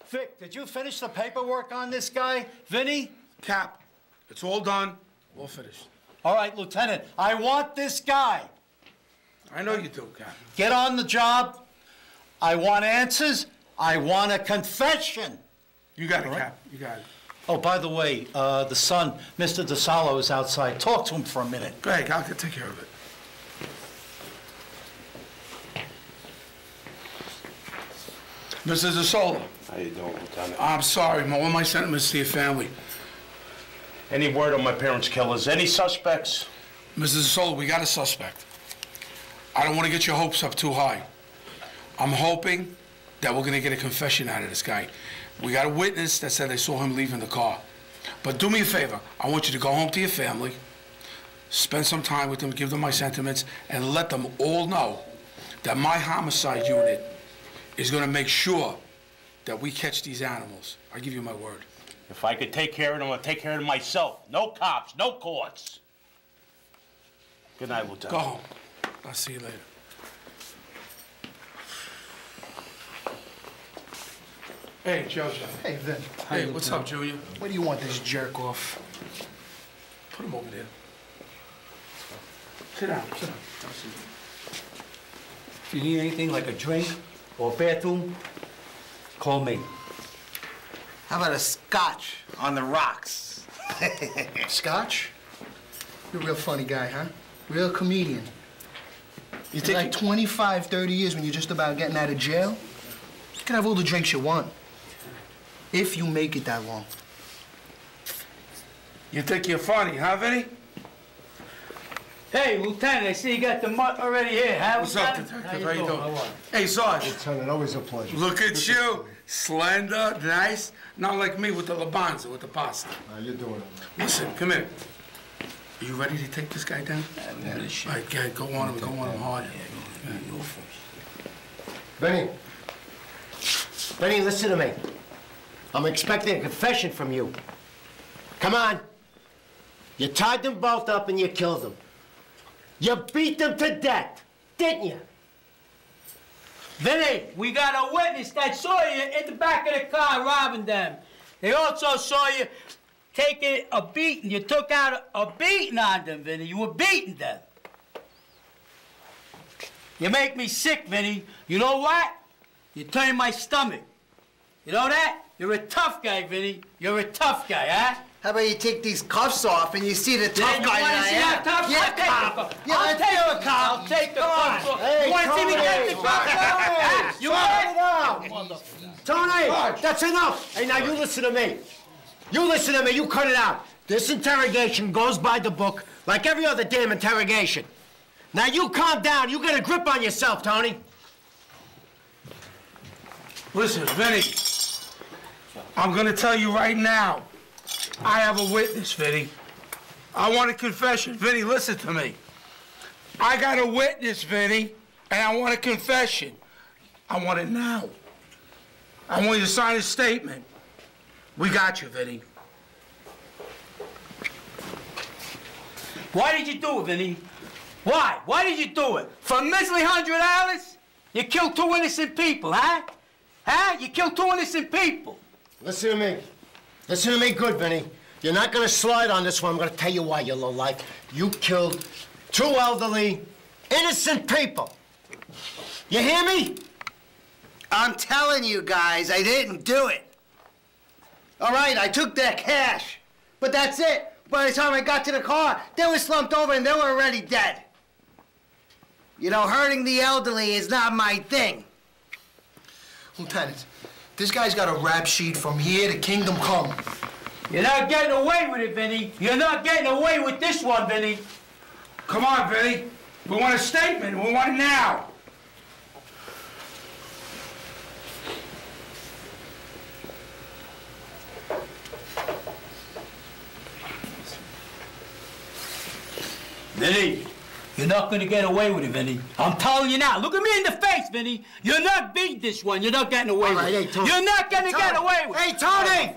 Vic, did you finish the paperwork on this guy, Vinny? Cap, it's all done. All finished. All right, Lieutenant, I want this guy. I know you do, Cap. Get on the job. I want answers. I want a confession. You got it, Cap. You got it. Oh, by the way, the son, Mr. DeSalo, is outside. Talk to him for a minute. Go ahead, I'll take care of it. Mr. DeSalo. How you doing, Lieutenant? I'm sorry, all my sentiments to your family. Any word on my parents' killers? Any suspects? Mr. DeSalo, we got a suspect. I don't want to get your hopes up too high. I'm hoping that we're going to get a confession out of this guy. We got a witness that said they saw him leaving the car. But do me a favor. I want you to go home to your family, spend some time with them, give them my sentiments, and let them all know that my homicide unit is going to make sure that we catch these animals. I give you my word. If I could take care of them, I'll take care of them myself. No cops, no courts. Good night, Lieutenant. Go home. I'll see you later. Hey, Jojo. Hey, Vin. Hey, what's up, Junior? Where do you want this jerk off? Put him over there. Sit down, sit down. If you need anything like a drink or bathroom, call me. How about a scotch on the rocks? Scotch? You're a real funny guy, huh? Real comedian. You take like 25, 30 years when you're just about getting out of jail? You can have all the drinks you want. If you make it that long. You think you're funny, huh, Vinny? Hey, Lieutenant, I see you got the mutt already here, huh? What's up, Detective? How you doing? Hey, Sarge. Lieutenant, always a pleasure. Look at you. Slender, nice. Not like me with the labanza, with the pasta. You're doing it, man. Listen, come here. Are you ready to take this guy down? Yeah. All right, go on him hard. Yeah, go first. Benny, listen to me. I'm expecting a confession from you. Come on. You tied them both up and you killed them. You beat them to death, didn't you? Vinny, we got a witness that saw you in the back of the car robbing them. They also saw you taking a beating. You took out a beating on them, Vinny. You were beating them. You make me sick, Vinny. You know what? You turn my stomach. You know that? You're a tough guy, Vinny. You're a tough guy, huh? How about you take these cuffs off and you see the tough guy that I am? Tough? Yeah, cop. Yeah, let's do it, cop. I'll take the cuffs off. Hey, You want to see me take the cuffs off? You want it? Tony, that's enough. Hey, now you listen to me. You listen to me. You cut it out. This interrogation goes by the book like every other damn interrogation. Now you calm down. You get a grip on yourself, Tony. Listen, Vinny. I'm gonna tell you right now. I have a witness, Vinny. I want a confession. Vinny, listen to me. I got a witness, Vinny, and I want a confession. I want it now. I want you to sign a statement. We got you, Vinny. Why did you do it, Vinny? Why? Why did you do it? For a measly $100? You killed 2 innocent people, huh? Huh? You killed 2 innocent people. Listen to me. Listen to me good, Vinny. You're not gonna slide on this one. I'm gonna tell you why, you lowlife. You killed 2 elderly, innocent people. You hear me? I'm telling you guys, I didn't do it. All right, I took their cash, but that's it. By the time I got to the car, they were slumped over and they were already dead. You know, hurting the elderly is not my thing. Lieutenant, this guy's got a rap sheet from here to Kingdom Come. You're not getting away with it, Vinny. You're not getting away with this one, Vinny. Come on, Vinny. We want a statement. We want it now. Vinny, you're not going to get away with it, Vinny. I'm telling you now. Look at me in the face, Vinny. You're not beating this one. You're not getting away with it. Hey, Tony. You're not going to get away with it. Hey, Tony!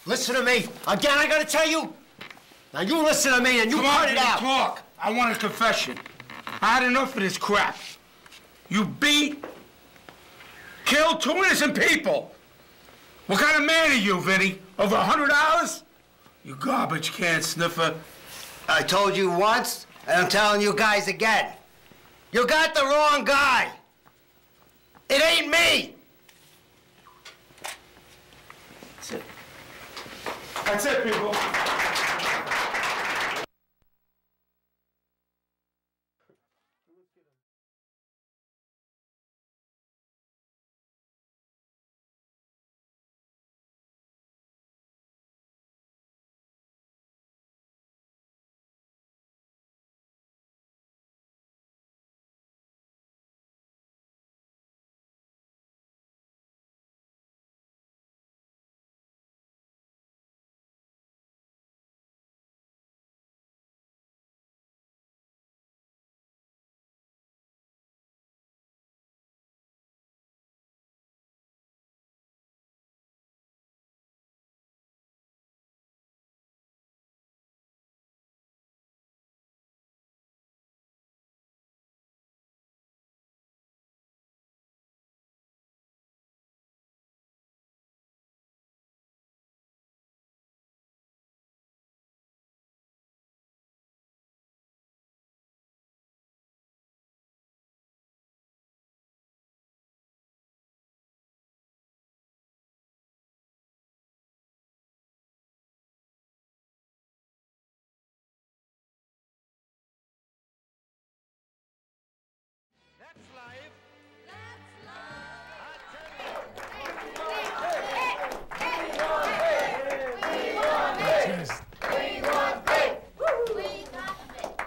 Listen to me. Again, I gotta tell you. Now, you listen to me and you cut it out. Talk. I want a confession. I had enough of this crap. You beat, killed 2 innocent people. What kind of man are you, Vinny? Over $100? You garbage can sniffer. I told you once, and I'm telling you guys again. You got the wrong guy. It ain't me. That's it, people.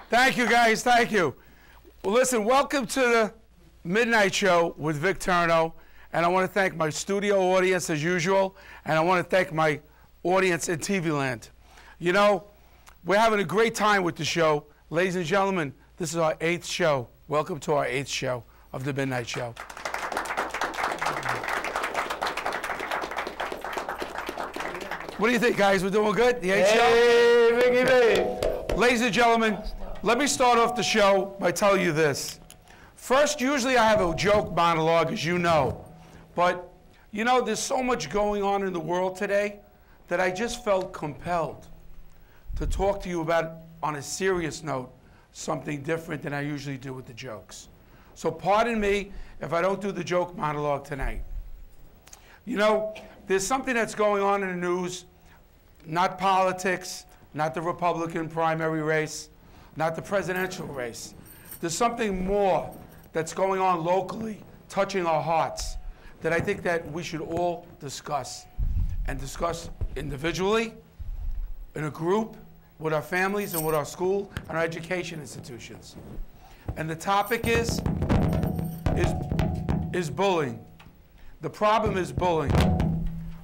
Thank you, guys. Thank you. Well, listen, welcome to the Midnight Show with Vic Terno. And I want to thank my studio audience, as usual. And I want to thank my audience in TV land. You know, we're having a great time with the show. Ladies and gentlemen, this is our 8th show. Welcome to our 8th show of the Midnight Show. What do you think, guys? We're doing good? The 8th show? Hey, Vicky, Ladies and gentlemen, let me start off the show by telling you this. First, usually I have a joke monologue, as you know. But, you know, there's so much going on in the world today that I just felt compelled to talk to you about, on a serious note, something different than I usually do with the jokes. So pardon me if I don't do the joke monologue tonight. You know, there's something that's going on in the news, not politics, not the Republican primary race, not the presidential race. There's something more that's going on locally, touching our hearts, that I think that we should all discuss, and discuss individually, in a group, with our families and with our school and our education institutions. And the topic is bullying. The problem is bullying.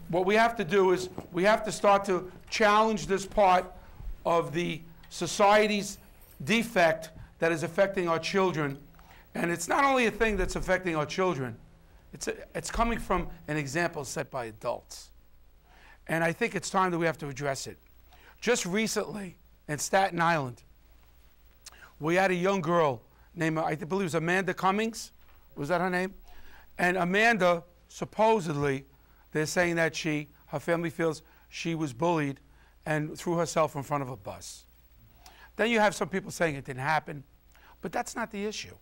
What we have to do is we have to start to challenge this part of the society's defect that is affecting our children. And it's not only a thing that's affecting our children, it's coming from an example set by adults. And I think it's time that we have to address it. Just recently, in Staten Island, we had a young girl named, I believe it was Amanda Cummings. Was that her name? And Amanda, supposedly, they're saying that her family feels she was bullied and threw herself in front of a bus. Then you have some people saying it didn't happen, but that's not the issue.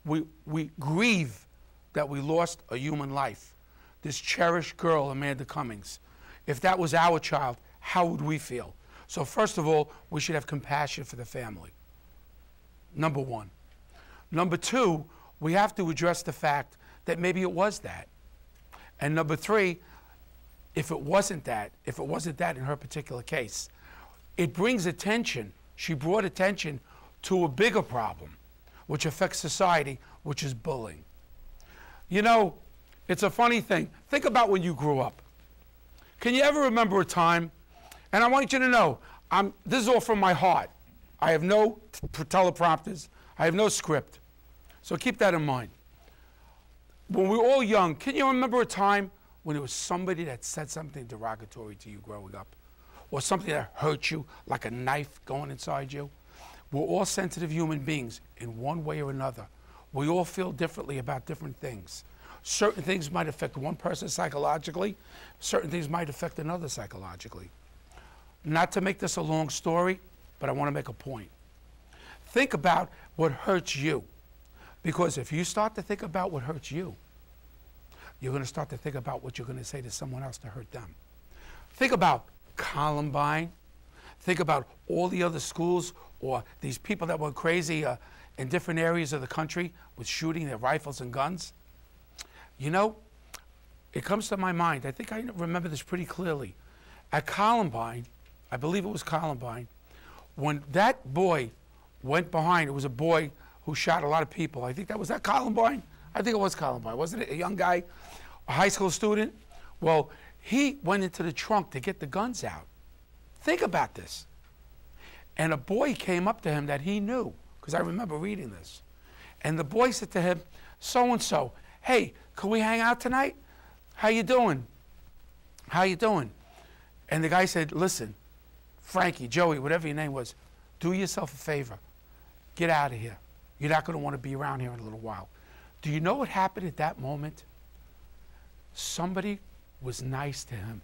We grieve that we lost a human life, this cherished girl, Amanda Cummings. If that was our child, how would we feel? So first of all, we should have compassion for the family. Number one. Number two, we have to address the fact that maybe it was that. And number three, if it wasn't that in her particular case, it brings attention. She brought attention to a bigger problem, which affects society, which is bullying. You know, it's a funny thing. Think about when you grew up. Can you ever remember a time, and I want you to know, this is all from my heart. I have no teleprompters. I have no script. So keep that in mind. When we were all young, can you remember a time when there was somebody that said something derogatory to you growing up? Or something that hurt you, like a knife going inside you? We're all sensitive human beings in one way or another. We all feel differently about different things. certain things might affect one person psychologically, certain things might affect another psychologically. Not to make this a long story, but I want to make a point. Think about what hurts you. Because if you start to think about what hurts you, you're going to start to think about what you're going to say to someone else to hurt them. Think about Columbine. Think about all the other schools or these people that went crazy in different areas of the country with shooting their rifles and guns. You know, it comes to my mind, I think I remember this pretty clearly. At Columbine, I believe it was Columbine, when that boy went behind, it was a boy who shot a lot of people. I think that was that Columbine? I think it was Columbine. Wasn't it a young guy, a high school student? Well, he went into the trunk to get the guns out. Think about this. And a boy came up to him that he knew, because I remember reading this. And the boy said to him, so-and-so, hey, can we hang out tonight? How you doing? How you doing? And the guy said, listen, Frankie, Joey, whatever your name was, do yourself a favor. Get out of here. You're not going to want to be around here in a little while. Do you know what happened at that moment? Somebody was nice to him.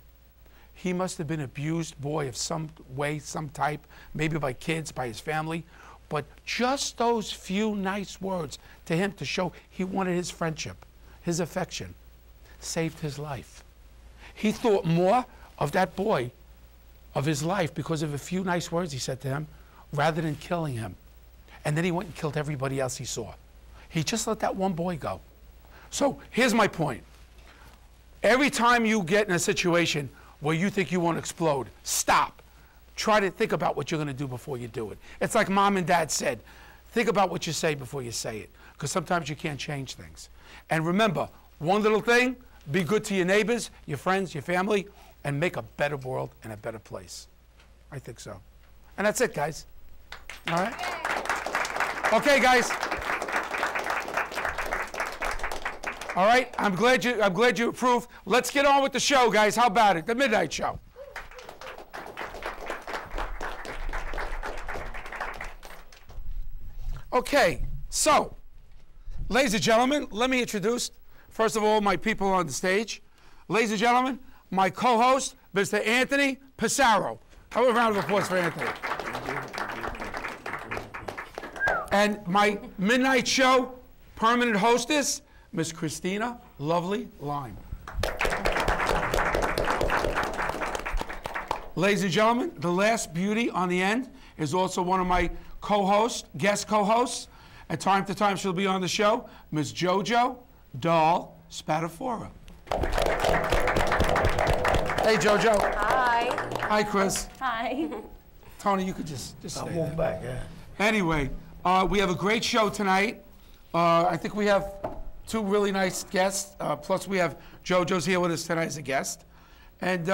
He must have been an abused boy of some way, some type, maybe by kids, by his family. But just those few nice words to him to show he wanted his friendship, his affection, saved his life. He thought more of that boy, of his life, because of a few nice words he said to him, rather than killing him. And then he went and killed everybody else he saw. He just let that one boy go. So here's my point. Every time you get in a situation where you think you want to explode, stop. Try to think about what you're going to do before you do it. It's like Mom and Dad said, think about what you say before you say it, because sometimes you can't change things. And remember, one little thing, be good to your neighbors, your friends, your family, and make a better world and a better place. I think so. And that's it, guys. All right? Okay, guys. All right, I'm glad you approved. Let's get on with the show, guys. How about it? The Midnight Show. Okay, so, ladies and gentlemen, let me introduce, first of all, my people on the stage. Ladies and gentlemen, my co-host, Mr. Anthony Pissarro. Have a round of applause for Anthony. And my Midnight Show permanent hostess, Miss Christina Lovely Lime. Ladies and gentlemen, the last beauty on the end is also one of my co-hosts, guest co-hosts. At time to time, she'll be on the show, Miss JoJo Doll Spatafora. Hey, JoJo. Hi. Hi, Chris. Hi. Tony, you could just stay I'll move back, yeah. Anyway, we have a great show tonight. I think we have two really nice guests. Plus, we have JoJo's here with us tonight as a guest. And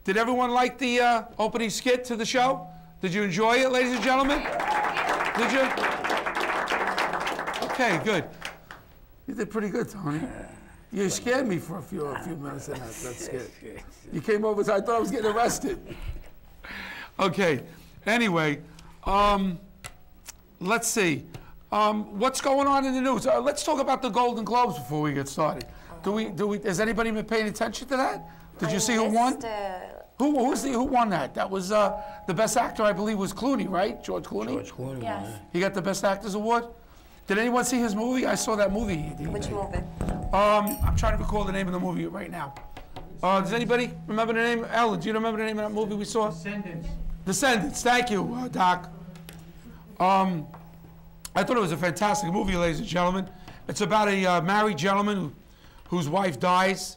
did everyone like the opening skit to the show? Did you enjoy it, ladies and gentlemen? Did you? Okay, good. You did pretty good, Tony. You scared me for a few minutes in that skit. You came over, so I thought I was getting arrested. Okay. Anyway, let's see. What's going on in the news? Let's talk about the Golden Globes before we get started. Has anybody been paying attention to that? Did you see who won? Who won that? That was the best actor, I believe, was Clooney, right? George Clooney? George Clooney. Yes. He got the Best Actors Award? Did anyone see his movie? I saw that movie. Which movie? I'm trying to recall the name of the movie right now. Does anybody remember the name? Ellen, do you remember the name of that movie we saw? Descendants. Descendants. Thank you, Doc. I thought it was a fantastic movie, ladies and gentlemen. It's about a married gentleman whose wife dies,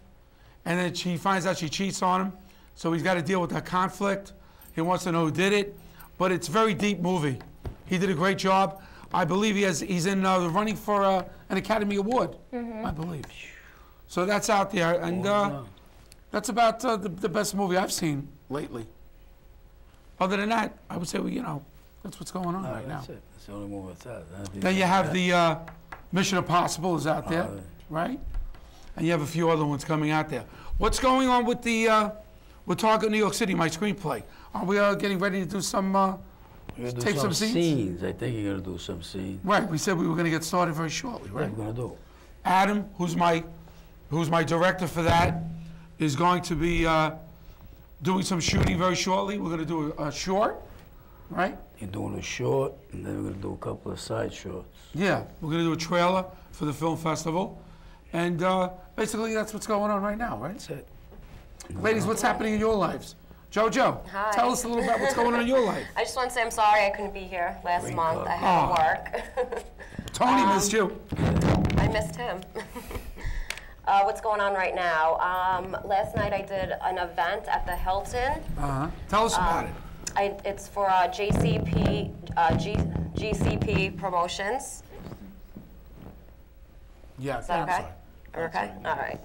and then he finds out she cheats on him. So he's got to deal with that conflict. He wants to know who did it. But it's a very deep movie. He did a great job. I believe he's in the running for an Academy Award, I believe. So that's out there. And that's about the best movie I've seen lately. Other than that, I would say, that's what's going on right now. That's it. That's the only movie that's out. Then you have the Mission Impossible is out there, right? And you have a few other ones coming out there. What's going on with the with Target New York City, my screenplay? Are we getting ready to do some tape some scenes? I think you're gonna do some scenes. Right. We said we were going to get started very shortly, right? What are we gonna do? Adam, who's my who's my director for that, is going to be doing some shooting very shortly. We're going to do a short, right? You're doing a short, and then we're gonna do a couple of side shorts. Yeah, we're going to do a trailer for the film festival. And basically, that's what's going on right now, right? That's it. Ladies, what's happening in your lives? Jojo, Hi. tell us a little about what's going on in your life. I just want to say I'm sorry I couldn't be here last Green month. card. I had to work. Tony missed you. I missed him. What's going on right now? Last night I did an event at the Hilton. Tell us about it. It's for GCP Promotions. Yeah, Is that I'm okay? sorry. Okay, all right.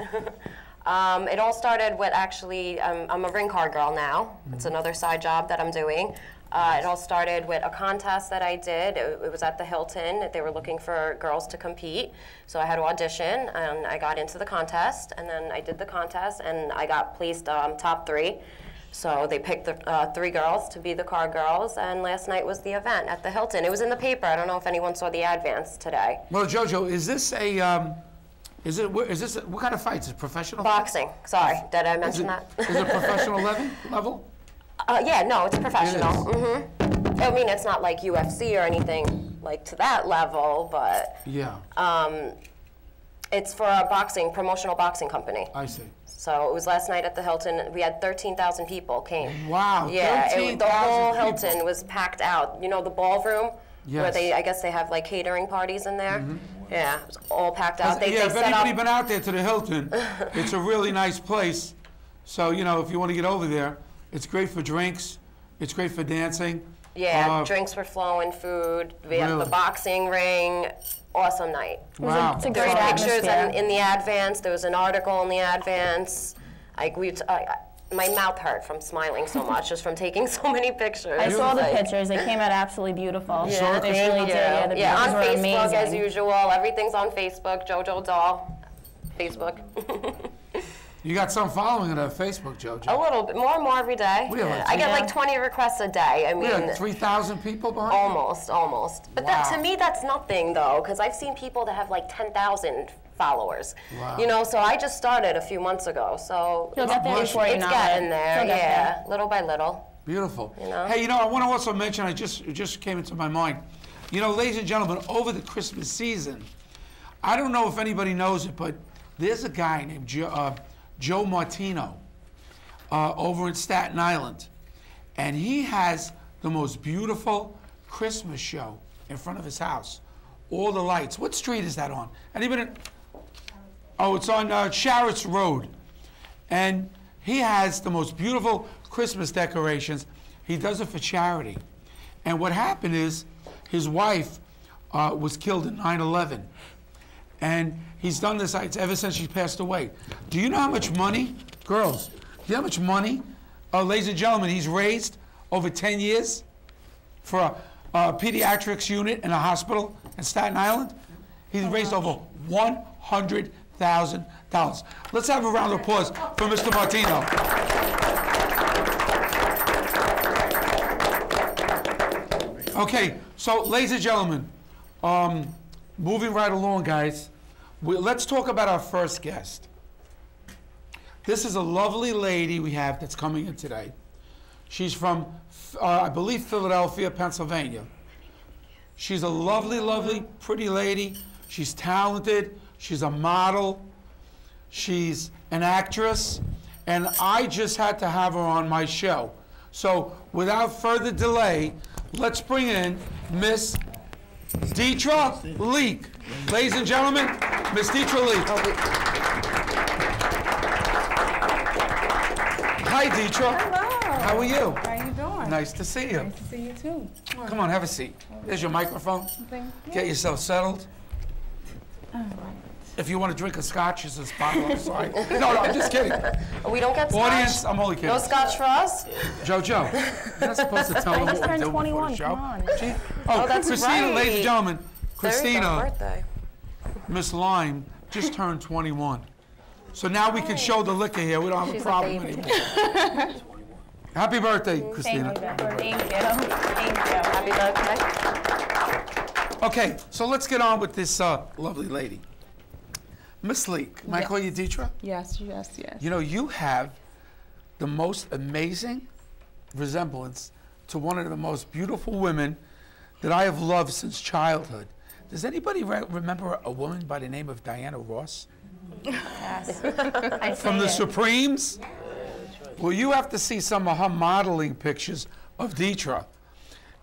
It all started with actually, I'm a ring card girl now. It's another side job that I'm doing. It all started with a contest that I did. It was at the Hilton. They were looking for girls to compete. So I had to audition, and I got into the contest, and then I did the contest, and I got placed top 3. So they picked the 3 girls to be the card girls, and last night was the event at the Hilton. It was in the paper. I don't know if anyone saw the advance today. Well, Jojo, is this what kind of fights? Is it professional? Boxing. Sorry, did I mention that? Is it professional level? Yeah, no, it's professional. It I mean, it's not like UFC or anything like to that level, but Yeah, it's for a promotional boxing company. I see. So it was last night at the Hilton. We had 13,000 people came. Wow, Yeah, 13,000 the whole people. Hilton was packed out. You know the ballroom where Yes. I guess they have like catering parties in there. Yeah, it was all packed out. They If set anybody up. been out there to the Hilton, it's a really nice place. So, you know, if you want to get over there, it's great for drinks, it's great for dancing. Yeah, drinks were flowing, food. We had Really? the boxing ring. Awesome night. Wow. It's a There great was pictures atmosphere. in the advance. There was an article in the advance. My mouth hurt from smiling so much, just from taking so many pictures. I saw the Like, pictures. They came out absolutely beautiful. saw it, They Christina? really did. Yeah, the Yeah, pictures on were Facebook amazing. as usual. Everything's on Facebook. Jojo Doll, Facebook. You got some following on Facebook, Jojo. A little bit more and more every day. We have like I get Yeah. like 20 requests a day. I We mean, had 3,000 people behind you? almost. But that, to Wow. me, that's nothing though, because I've seen people that have like 10,000 followers. Wow. You know, so I just started a few months ago. So You'll get there It's before you it's know getting it. there, You'll get yeah, little by little. Beautiful. You know? Hey, you know, I want to also mention, it just came into my mind. You know, ladies and gentlemen, over the Christmas season, I don't know if anybody knows it, but there's a guy named Joe Martino over in Staten Island. And he has the most beautiful Christmas show in front of his house. All the lights. What street is that on? Anybody? Oh, it's on Sharrett's Road. And he has the most beautiful Christmas decorations. He does it for charity. And what happened is his wife was killed in 9/11. And he's done this ever since she passed away. Do you know how much money, girls, do you know how much money, ladies and gentlemen, he's raised over 10 years for a pediatrics unit in a hospital in Staten Island? He's raised over $100,000. Let's have a round of applause for Mr. Martino. Okay, so ladies and gentlemen, moving right along, guys, let's talk about our first guest. This is a lovely lady we have that's coming in today. She's from, I believe, Philadelphia, Pennsylvania. She's a lovely, lovely, pretty lady. She's talented. She's a model. She's an actress. And I just had to have her on my show. So without further delay, let's bring in Miss Dietra Leak. Ladies and gentlemen, Miss Dietra Leak. Hi, Dietra. Hello. How are you? How you doing? Nice to see you. Nice to see you too. Come on, have a seat. There's your microphone. Thank you. Get yourself settled. All right. If you want to drink a scotch, there's a bottle on the side. No, I'm just kidding. We don't get scotch. Audience, I'm only kidding. No scotch for us. Jojo, you're not supposed to tell them just what we turned do before the 21, show. come on. Gee. Oh, that's Christina, right. ladies and gentlemen, There you go, Christina, birthday. Miss Lime, just turned 21. So now we can show the liquor here. We don't have She's a a problem baby. anymore. Happy birthday, Christina. Thank you. Thank you. Happy birthday. Okay, so let's get on with this lovely lady. Miss Leak, might I call you Dietra? Yes, yes, yes. You know, you have the most amazing resemblance to one of the most beautiful women that I have loved since childhood. Does anybody remember a woman by the name of Diana Ross? Yes. From the Supremes? Well, you have to see some of her modeling pictures of Dietra.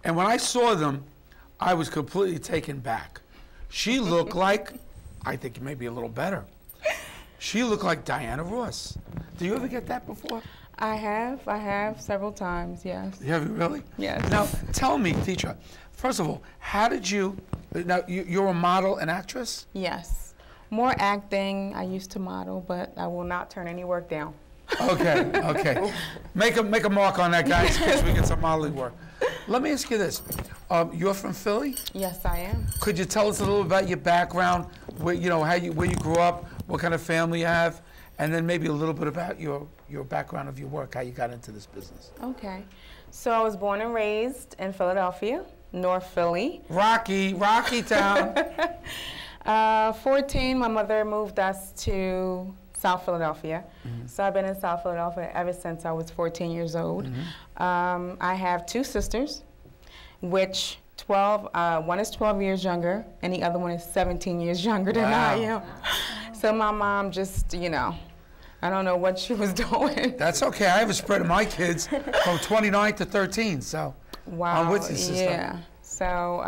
And when I saw them, I was completely taken back. She looked like, I think maybe a little better. She looked like Diana Ross. Do you ever get that before? I have several times, yes. Have you really? Yes. Now, tell me, Dietra, first of all, how did you, now you're a model and actress? Yes. More acting. I used to model, but I will not turn any work down. Okay, okay. Make a mark on that, guys, in case we get some modeling work. Let me ask you this. You're from Philly? Yes, I am. Could you tell us a little about your background, where, you know, where you grew up, what kind of family you have, and then maybe a little bit about your background of your work, how you got into this business? Okay. So I was born and raised in Philadelphia, North Philly. Rocky Town. 14, my mother moved us to South Philadelphia. So I've been in South Philadelphia ever since I was 14 years old. I have two sisters, which one is 12 years younger, and the other one is 17 years younger than I am. So my mom just, you know, I don't know what she was doing. That's okay. I have a spread of my kids from 29 to 13, so I'm with you, sister. Yeah. So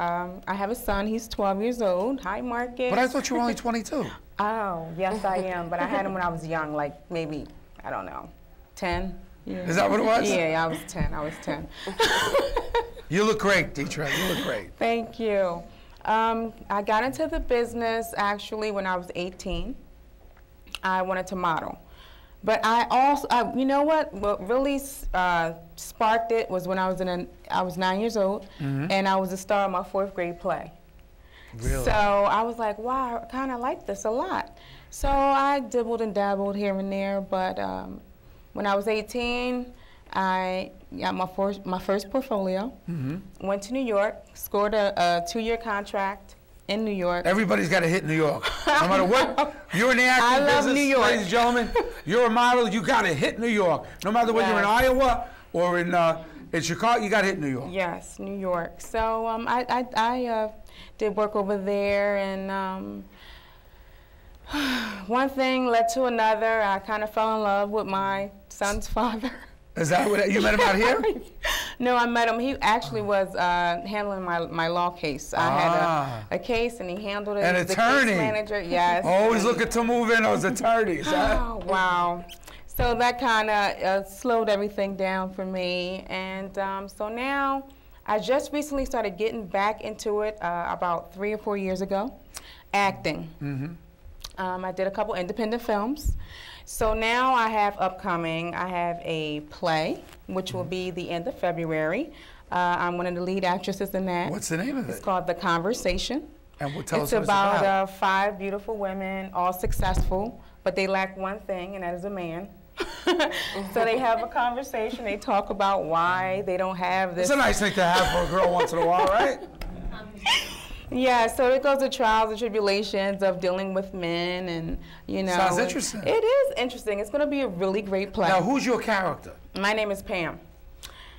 I have a son. He's 12 years old. Hi, Marcus. But I thought you were only 22. Oh, yes, I am. But I had him when I was young, like maybe, I don't know, 10. Yeah. Is that what it was? Yeah, I was 10. I was 10. You look great, Dietra. You look great. Thank you. I got into the business actually when I was 18. I wanted to model. But I also, you know what really sparked it was when I was 9 years old, and I was a star of my 4th grade play. Really? So I was like, wow, I kind of like this a lot. So I dibbled and dabbled here and there, but when I was 18, I got my first portfolio, went to New York, scored a 2-year contract in New York. Everybody's got to hit New York. No matter what, you're in the acting business, New York. ladies and gentlemen, you're a model, you got to hit New York. No matter whether you're in Iowa or in Chicago, you got to hit New York. Yes, New York. So I did work over there, and one thing led to another. I kind of fell in love with my son's father. Is that what you met him out here? No, I met him. He actually was handling my law case. I had a case, and he handled it. An attorney. The case manager, yes. Always looking to move in those attorneys. Oh, wow. So that kind of slowed everything down for me. And so now I just recently started getting back into it about 3 or 4 years ago, acting. I did a couple independent films. So now I have upcoming, I have a play, which will be the end of February. I'm one of the lead actresses in that. What's the name of it? It's called The Conversation. And tell us what it's it's about 5 beautiful women, all successful, but they lack one thing, and that is a man. So they have a conversation. They talk about why they don't have this. It's a nice thing to have for a girl once in a while, right? Yeah, so it goes to trials and tribulations of dealing with men, and you know. Sounds interesting. It is interesting. It's going to be a really great play. Now, who's your character? My name is Pam.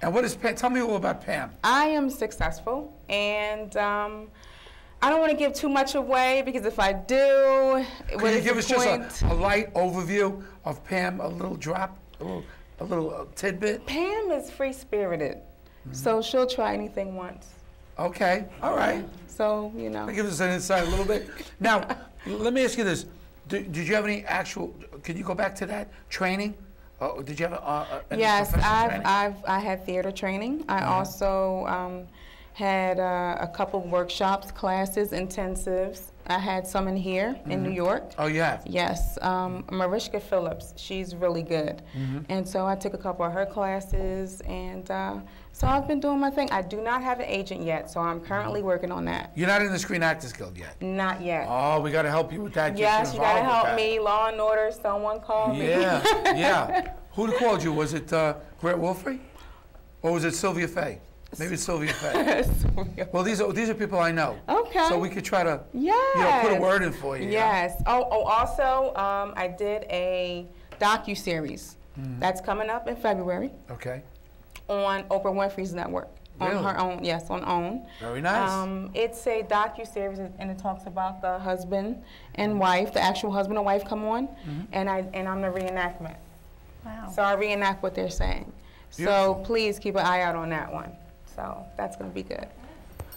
And what is Pam? Tell me all about Pam. I am successful, and I don't want to give too much away, because if I do, Can you give us just a light overview of Pam, a little drop, a little tidbit? Pam is free-spirited, so she'll try anything once. Okay, all right. So, you know. That gives us an insight a little bit. Now, let me ask you this. Did you have any actual, can you go back to that training? Did you have any Yes, professional training? I had theater training. I also had a couple of workshops, classes, intensives. I had some in here in New York. Oh, you have? Yes. Mariska Phillips, she's really good. And so I took a couple of her classes, and so I've been doing my thing. I do not have an agent yet, so I'm currently working on that. You're not in the Screen Actors Guild yet? Not yet. Oh, we got to help you with that. Yes, you got to help me. Law and Order, someone called me. Yeah, yeah. Who called you? Was it Grant Wolfrey? Or was it Sylvia Fay? Maybe Sylvia Fay. Well, these are people I know. Okay. So we could try to, Yes. put a word in for you. Yes. Also, I did a docu-series that's coming up in February Okay. on Oprah Winfrey's network. Really? On her own, yes, on OWN. Very nice. It's a docu-series, and it talks about the husband and wife, the actual husband and wife come on, and I'm the reenactment. Wow. So I reenact what they're saying. Beautiful. So please keep an eye out on that one. So that's going to be good.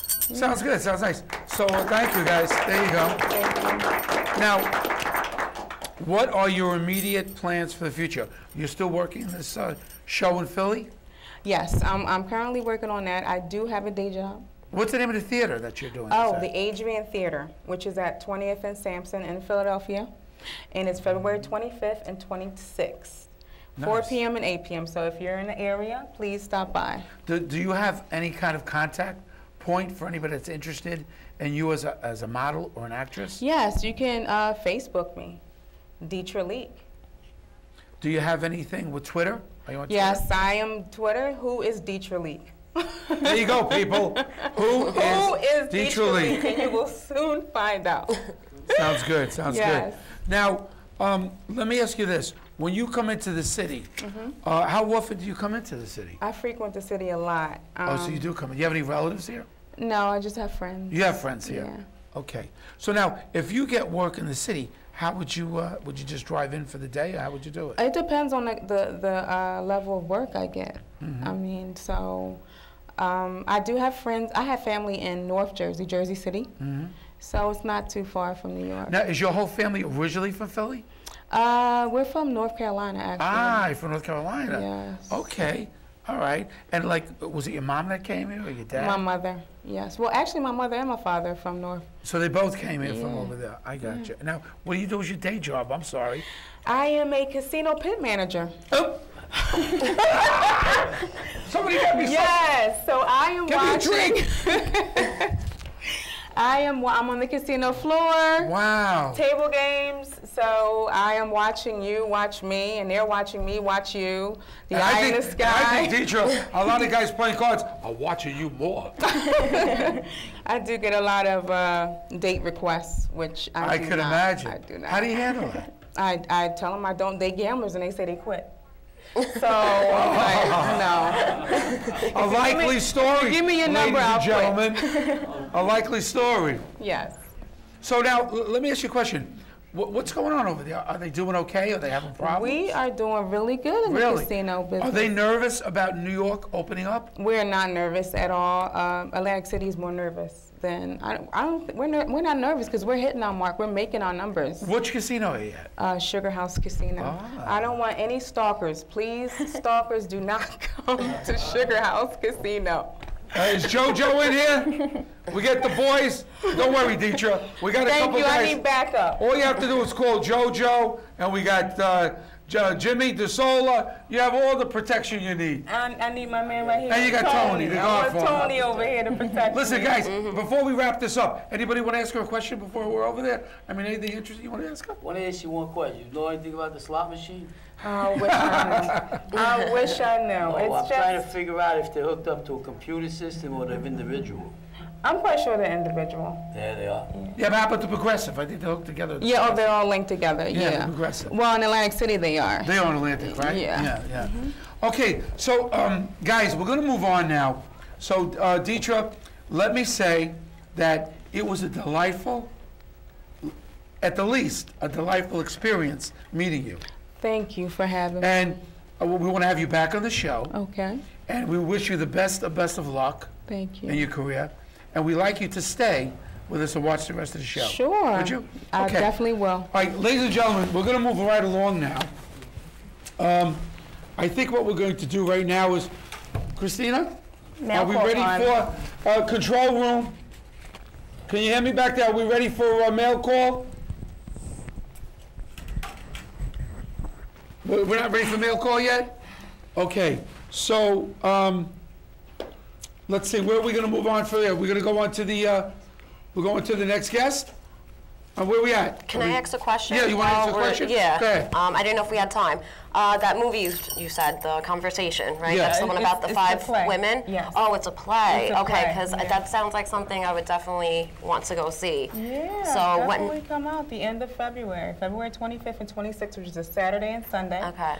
Sounds good. Sounds nice. So thank you, guys. There you go. Thank you. Now, what are your immediate plans for the future? You're still working this show in Philly? Yes, I'm currently working on that. I do have a day job. What's the name of the theater that you're doing? Oh, this the at? Adrian Theater, which is at 20th and Sampson in Philadelphia. And it's February 25th and 26th, 4 Nice. p.m. and 8 p.m. So if you're in the area, please stop by. Do you have any kind of contact point for anybody that's interested in you as a model or an actress? Yes, you can Facebook me, Dietra Leak. Do you have anything with Twitter? Are you on Yes, I am Twitter. Who is Dietra Leak? Twitter? There you go, people. Who is Dietra Leak? And you will soon find out. Sounds good. Sounds Yes. good. Now, let me ask you this: when you come into the city, how often do you come into the city? I frequent the city a lot. So you do come in. You have any relatives here? No, I just have friends. You have friends here. Yeah. Okay. So now, if you get work in the city, how would you just drive in for the day, or how would you do it? It depends on the level of work I get. I mean, so I do have friends. I have family in North Jersey, Jersey City. So it's not too far from New York. Now, is your whole family originally from Philly? We're from North Carolina, actually. Ah, you're from North Carolina. Yes. Okay. All right. And like, was it your mom that came here or your dad? My mother, yes. Well, actually, my mother and my father are from North. So they both came in from Yeah. over there. I got you. Now, what do you do as your day job? I'm sorry. I am a casino pit manager. Oh. Somebody got me. Yes. So I am Give me a watching. drink. I'm on the casino floor. Wow. Table games. So I am watching you watch me, and they're watching me watch you. The eye in the sky. I think, Dietra, a lot of guys playing cards are watching you more. I do get a lot of date requests, which I do could not. imagine. I do not. How do you handle that? I tell them I don't date gamblers, and they say they quit. So, no. A likely story. Give me your number, I'll ladies and gentlemen. A likely story. Yes. So now, let me ask you a question. What's going on over there? Are they doing okay? Are they having problems? We are doing really good in the casino business. Are they nervous about New York opening up? We're not nervous at all. Atlantic City is more nervous than we're not nervous because we're hitting our mark. We're making our numbers. Which casino are you at? Sugar House Casino. Ah. I don't want any stalkers. Please, stalkers, do not come to Sugar House Casino. Is JoJo in here? We get the boys. Don't worry, Dietra. We got a Thank couple you. guys. I need backup. All you have to do is call JoJo, and we got Jimmy DeSola. You have all the protection you need. I need my man right here. And you got Tony, the I want Godfather. Tony over here to protect Listen, me. guys, before we wrap this up, anybody want to ask her a question before we're over there? I mean, anything interesting you want to ask her? I want to ask you one question. You know anything about the slot machine? I wish I knew. I wish I knew. Oh, I'm It's trying to just, figure out if they're hooked up to a computer system or they're individual. I'm quite sure they're individual. There they are. Yeah, but how about the Progressive? I think they're hooked together. Yeah, oh, they're all linked together. Yeah, Yeah. Progressive. Well, in Atlantic City, they are. They are in Atlantic, right? Yeah. Yeah. Okay, so guys, we're going to move on now. So, Dietra, let me say that it was a delightful, at the least, a delightful experience meeting you. Thank you for having me. And we want to have you back on the show. Okay. And we wish you the best of luck Thank you. in your career. And we'd like you to stay with us and watch the rest of the show. Sure. Would you? I Okay. definitely will. All right, ladies and gentlemen, we're going to move right along now. I think what we're going to do right now is, Christina, Mail are we call ready time. for control room? Can you hear me back there? Are we ready for a mail call? We're not ready for mail call yet? Okay, so let's see, where are we going to move on from there? We're going to go on to the, we're going to the next guest? Where we at? Can I ask a question? Yeah, you want to ask a question? Yeah. Go ahead. I didn't know if we had time. That movie you said, The Conversation, right? Yeah. That's the one about the It's 5 a play. women? Yes. Oh, it's a play. It's a Okay, play, because yeah. that sounds like something I would definitely want to go see. Yeah, So definitely come out the end of February, February 25th and 26th, which is a Saturday and Sunday. Okay.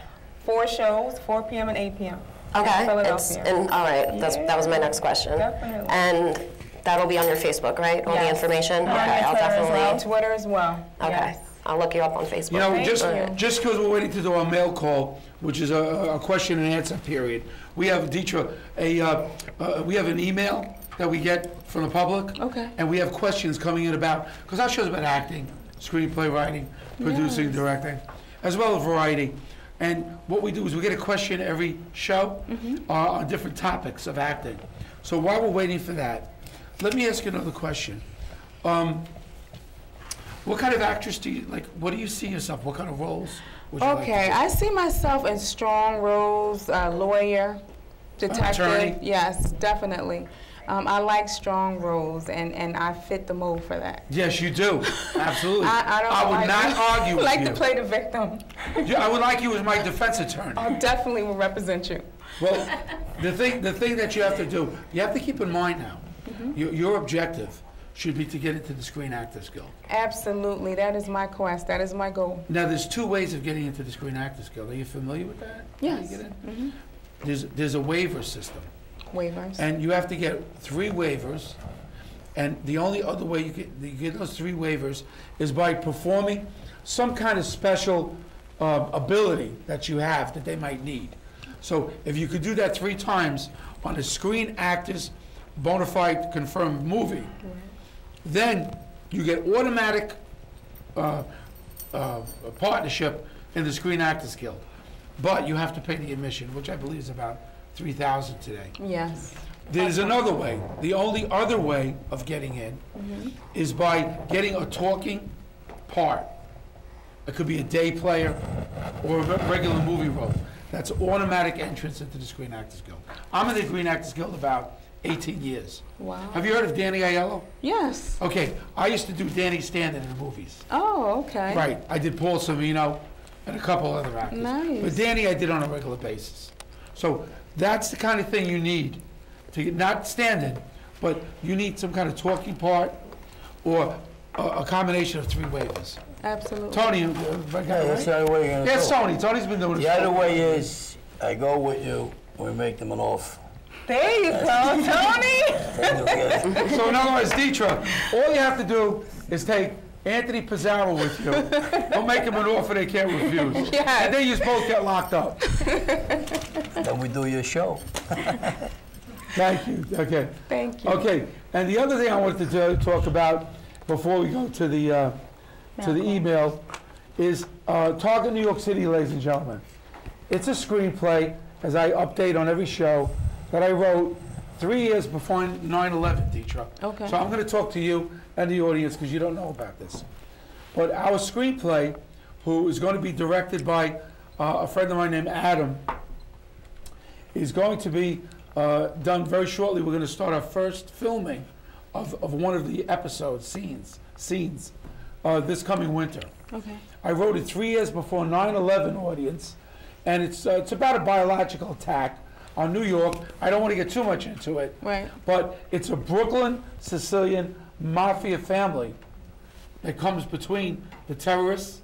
4 shows, 4 p.m. and 8 p.m. Okay. In Philadelphia. All right, that was my next question. Definitely. And that'll be on your Facebook, right? All the Yes. information? On Okay, your I'll Twitter as definitely. well. Twitter as well. Okay. Yes. I'll look you up on Facebook. You know, Thank you. just because we're waiting to do our mail call, which is a question and answer period, we have, Dietra, we have an email that we get from the public. Okay. And we have questions coming in about, because our show's about acting, screenplay writing, producing, directing, as well as variety. And what we do is we get a question every show on different topics of acting. So while we're waiting for that, let me ask you another question. What kind of actress do you, like, what do you see yourself? What kind of roles would you like to Okay, see? I see myself in strong roles, lawyer, detective. Attorney? Yes, definitely. I like strong roles, and I fit the mold for that. Yes, you do. Absolutely. I would not argue with like you. to play the victim. Yeah, I would like you as my defense attorney. I definitely will represent you. Well, the thing that you have to do, you have to keep in mind now, your objective should be to get into the Screen Actors Guild. Absolutely, that is my quest. That is my goal. Now, there's 2 ways of getting into the Screen Actors Guild. Are you familiar with that? How Yes. you get in? There's a waiver system, Waivers. and you have to get 3 waivers. And the only other way you get those 3 waivers is by performing some kind of special ability that you have that they might need. So if you could do that 3 times on a Screen Actors bona fide confirmed movie, then you get automatic partnership in the Screen Actors Guild. But you have to pay the admission, which I believe is about $3,000 today. Yes. There's another way. The only other way of getting in is by getting a talking part. It could be a day player or a regular movie role. That's automatic entrance into the Screen Actors Guild. I'm in the Screen Actors Guild about 18 years. Wow. Have you heard of Danny Aiello? Yes. Okay, I used to do Danny Stanton in the movies. Oh, okay. Right, I did Paul Savino and a couple other actors. Nice. But Danny I did on a regular basis. So that's the kind of thing you need to get, not stand-in, but you need some kind of talking part or a combination of 3 waivers. Absolutely. Tony, That's the only way you're gonna yes, do it. Tony. Tony's been doing this. The other way is, I go with you, we make them an offer. There you go, Tony. So in other words, Dietra, all you have to do is take Anthony Pizarro with you. Don't make him an offer they can't refuse. Yes. And then you both get locked up. Then we do your show. Thank you. Okay. Thank you. Okay. And the other thing I wanted to talk about before we go to the email is Target New York City, ladies and gentlemen. It's a screenplay, as I update on every show, that I wrote 3 years before 9/11, Dietra. Okay. So I'm going to talk to you and the audience because you don't know about this. But our screenplay, who is going to be directed by a friend of mine named Adam, is going to be done very shortly. We're going to start our first filming of one of the episodes, scenes, this coming winter. Okay. I wrote it 3 years before 9/11, audience, and it's about a biological attack on New York. I don't want to get too much into it, Right. but it's a Brooklyn Sicilian mafia family that comes between the terrorists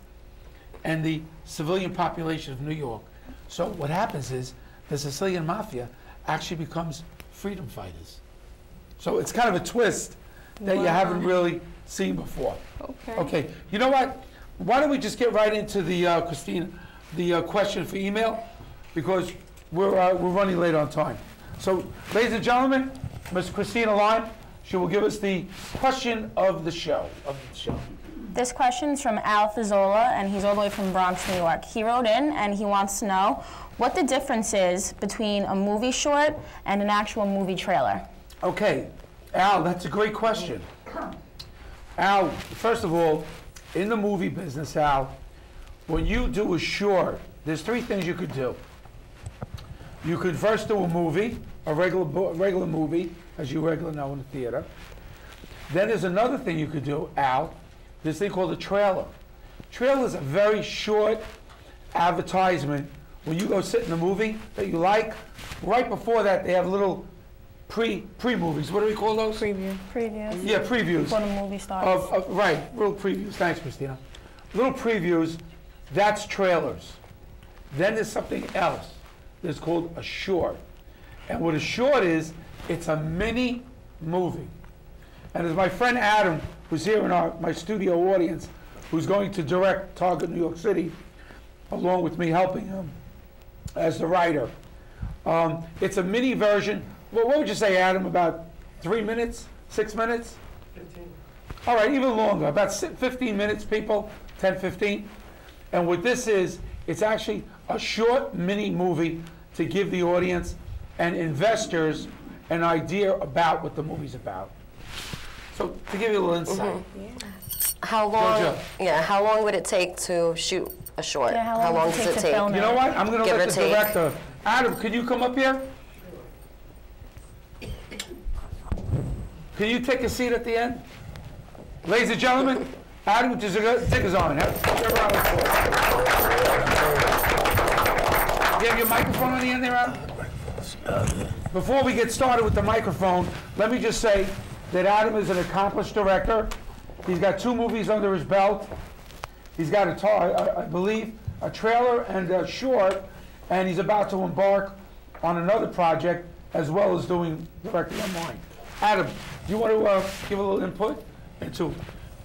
and the civilian population of New York. So what happens is the Sicilian mafia actually becomes freedom fighters. So it's kind of a twist that you haven't really seen before. Okay. Okay, you know what? Why don't we just get right into the, Christina, the question for email? Because we're running late on time. So, ladies and gentlemen, Ms. Christina Lime, she will give us the question of the show. This question's from Al Fazzola, and he's all the way from Bronx, New York. He wrote in, and he wants to know what the difference is between a movie short and an actual movie trailer. Okay, Al, that's a great question. Al, first of all, in the movie business, Al, when you do a short, there's 3 things you could do. You could first do a movie, a regular movie, as you regularly know in the theater. Then there's another thing you could do, Al, this thing called a trailer. Trailer is a very short advertisement when you go sit in a movie that you like. Right before that, they have little pre-movies. What do we call those? Previews. Yeah, previews. Before the movie starts. Right, little previews. Thanks, Christina. Little previews, that's trailers. Then there's something else that's called a short. And what a short is, it's a mini movie. And as my friend Adam, who's here in my studio audience, who's going to direct Target New York City, along with me helping him as the writer. It's a mini version. Well, what would you say, Adam, about 3 minutes, 6 minutes? 15. All right, even longer, about 15 minutes, people, 10, 15. And what this is, it's actually a short mini movie to give the audience and investors an idea about what the movie's about. So to give you a little insight. How long? Georgia. Yeah, how long would it take to shoot a short? Yeah, how long does it take? You know what? I'm going to Give let or the take. director. Adam, could you come up here? Can you take a seat at the end? Ladies and gentlemen, Adam, just take his arm. Have a round of applause. You have your microphone on the end there, Adam? Before we get started with the microphone, let me just say that Adam is an accomplished director. He's got 2 movies under his belt. He's got, I believe, a trailer and a short, and he's about to embark on another project as well as doing directly on mine. Adam, do you want to give a little input into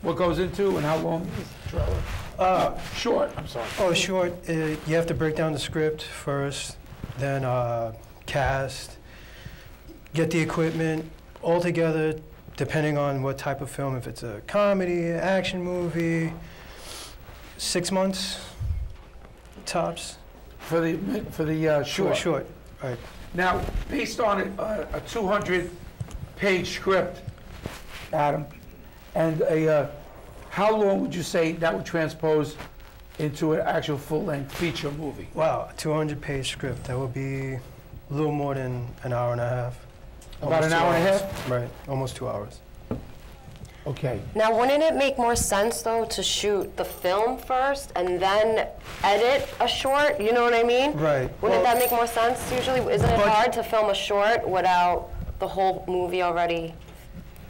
what goes into and how long is the trailer? Short, I'm sorry. Oh, short. You have to break down the script first, then cast, get the equipment all together, depending on what type of film. If it's a comedy, action movie, 6 months tops. For the short. Short, right. Now, based on a 200-page script, Adam, and how long would you say that would transpose into an actual full-length feature movie? Wow, a 200-page script. That would be a little more than an hour and a half. About an hour and a half? Right, almost 2 hours. Okay. Now, wouldn't it make more sense, though, to shoot the film first and then edit a short? You know what I mean? Right. Wouldn't that make more sense, usually? Isn't it hard to film a short without the whole movie already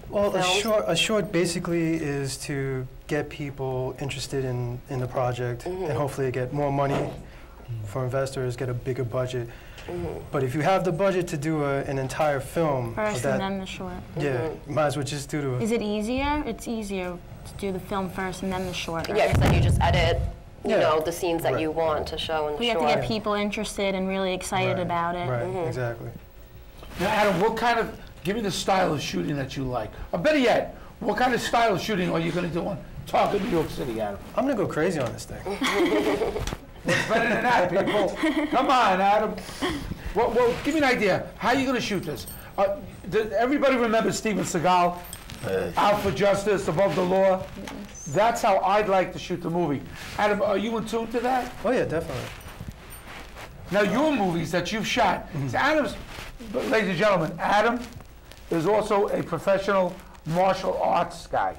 Well, filmed? a short basically is to get people interested in the project and hopefully get more money for investors, get a bigger budget. But if you have the budget to do an entire film, First that, and then the short. yeah, you might as well just do the. Is it easier? It's easier to do the film first and then the short, right? Yeah, because then you just edit, you Yeah. know, the scenes that you want to show in the We have short. to get people interested and really excited Right, about it. Right, exactly. Now, Adam, what kind of, give me the style of shooting that you like. Or better yet, what kind of style of shooting are you going to do on Target New York City, Adam? I'm gonna go crazy on this thing. What's better than that, people? Come on, Adam. Well, give me an idea. How are you going to shoot this? Everybody remembers Steven Seagal? Out for Justice, Above the Law? That's how I'd like to shoot the movie. Adam, are you in tune to that? Oh yeah, definitely. Now, your movies that you've shot, see, Adam's, ladies and gentlemen, Adam is also a professional martial arts guy.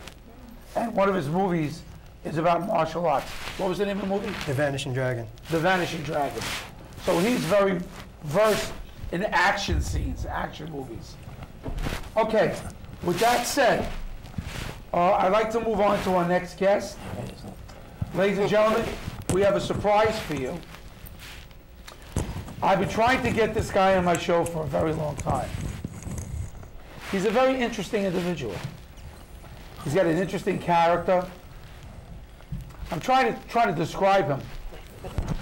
And one of his movies is about martial arts. What was the name of the movie? The Vanishing Dragon. The Vanishing Dragon. So he's very versed in action scenes, action movies. Okay, with that said, I'd like to move on to our next guest. Ladies and gentlemen, we have a surprise for you. I've been trying to get this guy on my show for a very long time. He's a very interesting individual. He's got an interesting character. I'm trying to describe him.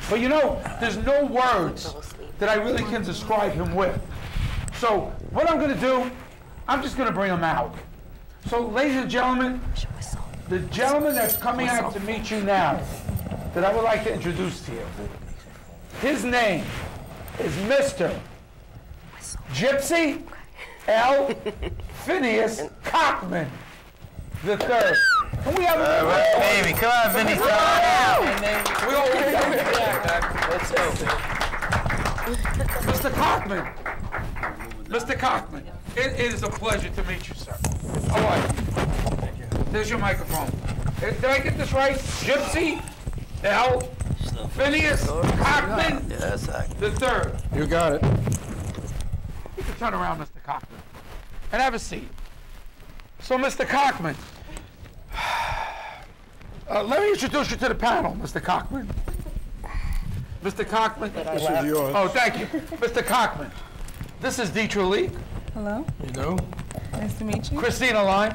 But you know, there's no words that I really can describe him with. So what I'm going to do, I'm just going to bring him out. So ladies and gentlemen, the gentleman that's coming out to meet you now, that I would like to introduce to you, his name is Mr. Gypsy L. Phineas Cockman the Third. Can we have a baby, come on, Vinny. We all Let's go. Mr. Cockman. Mr. Cockman, it is a pleasure to meet you, sir. How are you? There's your microphone. Did I get this right? Gypsy L. Phineas Cockman the third. You got it. You can turn around, Mr. Cockman, and have a seat. So, Mr. Cockman, let me introduce you to the panel, Mr. Cockman. Mr. Cockman. This is yours. Oh, thank you. Mr. Cockman, this is Dietra Leak. Hello. You do? Nice to meet you. Christina Lime.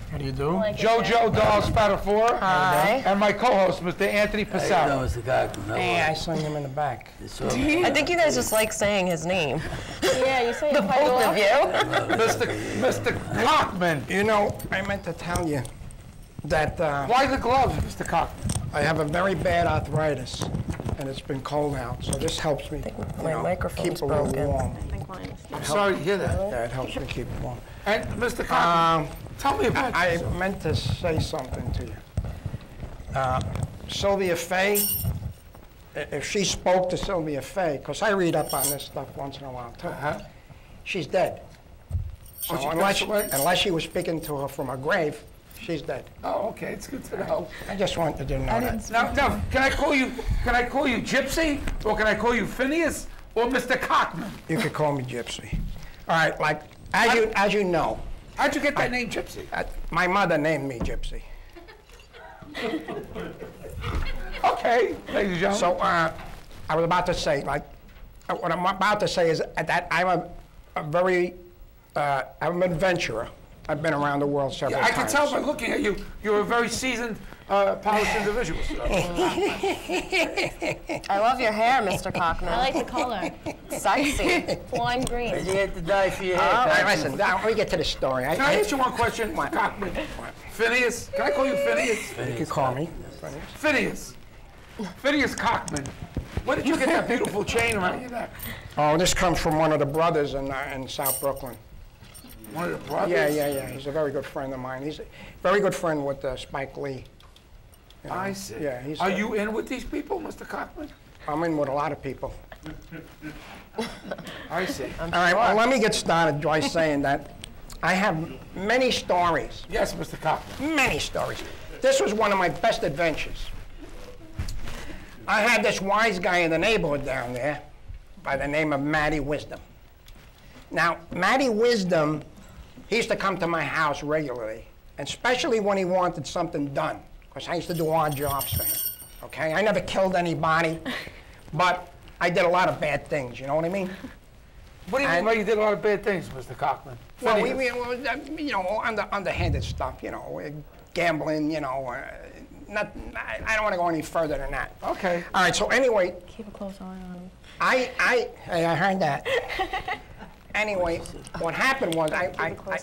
How do you do? Jojo Doll Spatafora. Hi. And my co-host, Mr. Anthony How you Pissarro. doing, Mr. Cockman? Hey, I saw him in the back. I think you guys just like saying his name. Yeah, you say The it quite both of well. you. Mr. Cockman. You know, I meant to tell you that Why the gloves, Mr. Cockman? I have a very bad arthritis, and it's been cold out, so this helps me my microphone's keep a little broken. warm. I'm sorry to hear that. Yeah, it helps me keep it warm. And Mr. Cockman, tell me about I yourself. meant to say something to you. Sylvia Fay, if she spoke to Sylvia Fay, because I read up on this stuff once in a while too, she's dead. So she unless, passed away? unless she was speaking to her from her grave, she's dead. Oh, okay, it's good to know. I just wanted you to know that. Now, can I call you Gypsy, or can I call you Phineas, or Mr. Cockman? You could call me Gypsy. All right, like, as you know, How'd you get that name, Gypsy? my mother named me Gypsy. Okay, ladies and gentlemen. So, I was about to say, like, what I'm about to say is that I'm I'm an adventurer. I've been around the world several I times. can tell by looking at you, you're a very seasoned, polished individual. I love your hair, Mr. Cockman. I like the color. Sexy. Lime green. You had to die for your hair. All right, Cockman. listen, now, let me get to the story. Can I ask you one question, Cockman? Phineas, can I call you Phineas? You can call me. Phineas. Phineas Cockman. Where did you get that beautiful chain around your neck? Oh, this comes from one of the brothers in South Brooklyn. One of the brothers? Yeah. He's a very good friend of mine. He's a very good friend with Spike Lee. You know, I see. Yeah, he's. Are you in with these people, Mr. Cockman? I'm in with a lot of people. I see. All right, well, let me get started by saying that I have many stories. Yes, Mr. Cockman. Many stories. This was one of my best adventures. I had this wise guy in the neighborhood down there by the name of Matty Wisdom. Now, Matty Wisdom, he used to come to my house regularly, and especially when he wanted something done, because I used to do odd jobs for him, okay? I never killed anybody, but I did a lot of bad things, you know what I mean? What do you mean by you did a lot of bad things, Mr. Cockman? Well, you know, underhanded stuff, you know, gambling, you know, I don't want to go any further than that. Okay. All right, so anyway. Keep a close eye on him. I heard that. Anyway, what happened was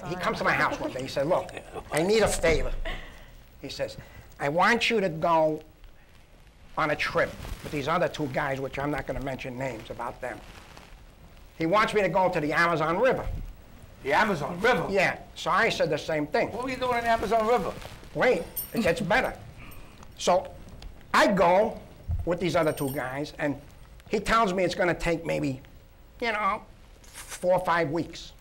he comes to my house one day. He said, look, I need a favor. He says, I want you to go on a trip with these other two guys, which I'm not going to mention names about them. He wants me to go to the Amazon River. The Amazon River? Yeah, so I said the same thing. What were you doing in the Amazon River? Wait, it gets better. So I go with these other two guys, and he tells me it's going to take maybe, 4 or 5 weeks.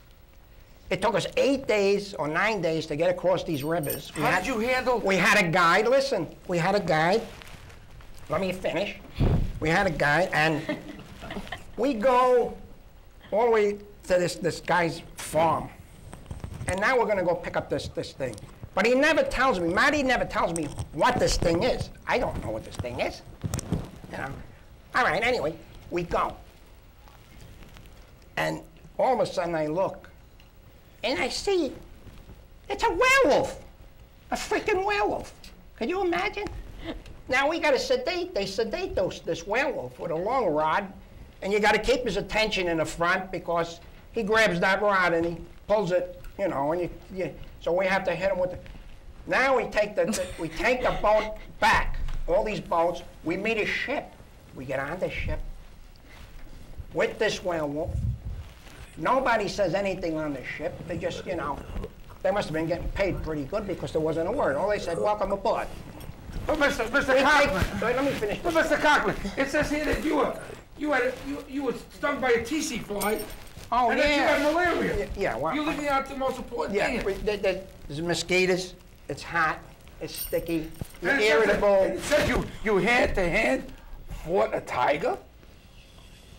It took us 8 days or 9 days to get across these rivers. How did you handle? We had a guide, listen, we had a guide. Let me finish. We had a guide, and we go all the way to this guy's farm. And now we're going to go pick up this thing. But he never tells me, Matty never tells me what this thing is. I don't know what this thing is, All right, anyway, we go. And all of a sudden I look, and I see it's a werewolf, a freaking werewolf. Can you imagine? Now we got to sedate. They sedate this werewolf with a long rod, and you got to keep his attention in the front because he grabs that rod and he pulls it, and so we have to hit him with the. Now we take the boat back. All these boats. We meet a ship. We get on the ship with this werewolf. Nobody says anything on the ship. They just, they must have been getting paid pretty good because there wasn't a word. All they said, welcome aboard. But Mr. Cockman. Wait, let me finish. But Mr. Cockman, it says here that you were stung by a TC fly. Oh, and yeah. that you had malaria. Yeah, well. You're leaving out the most important thing. Yeah, there's mosquitoes. It's hot. It's sticky. You're And it says irritable. It said you hand-to-hand fought a tiger?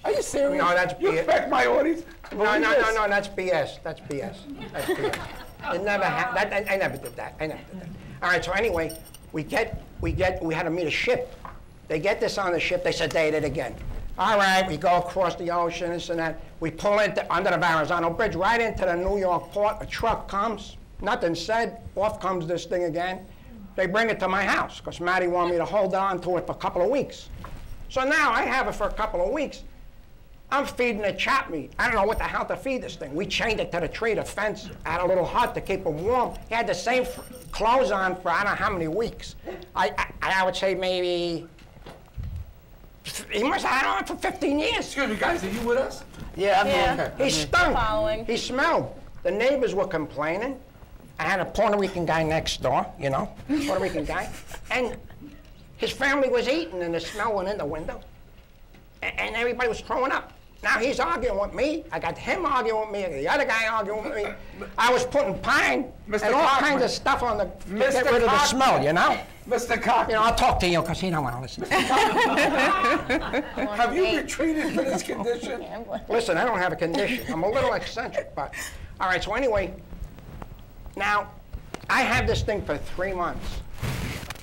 Are you serious? No, that's You BS. expect my audience to No, believe no, this? no, no, that's BS. That's BS. That's BS. It never happened. I never did that. I never did that. All right, so anyway, we had to meet a ship. They get this on the ship, they sedate it again. All right, we go across the ocean, this and that. We pull under the Verrazano Bridge, right into the New York port. A truck comes, nothing said, off comes this thing again. They bring it to my house, because Matty wanted me to hold on to it for a couple of weeks. So now I have it for a couple of weeks. I'm feeding it chop meat. I don't know what the hell to feed this thing. We chained it to the tree, the fence, had a little hut to keep him warm. He had the same clothes on for I don't know how many weeks. I would say maybe, he must have had on for 15 years. Excuse me, guys, are you with us? Yeah, I'm here. He stunk. Following. He smelled. The neighbors were complaining. I had a Puerto Rican guy next door, you know, Puerto Rican guy. And his family was eating and the smell went in the window. And everybody was throwing up. Now he's arguing with me. I got him arguing with me. I got the other guy arguing with me. I was putting pine and all kinds of stuff on the to get rid of the smell, you know? Mr. Cochran. You know, I'll talk to you because he don't want to listen. Have you been treated for this condition? Listen, I don't have a condition. I'm a little eccentric, but... All right, so anyway, now, I have this thing for 3 months,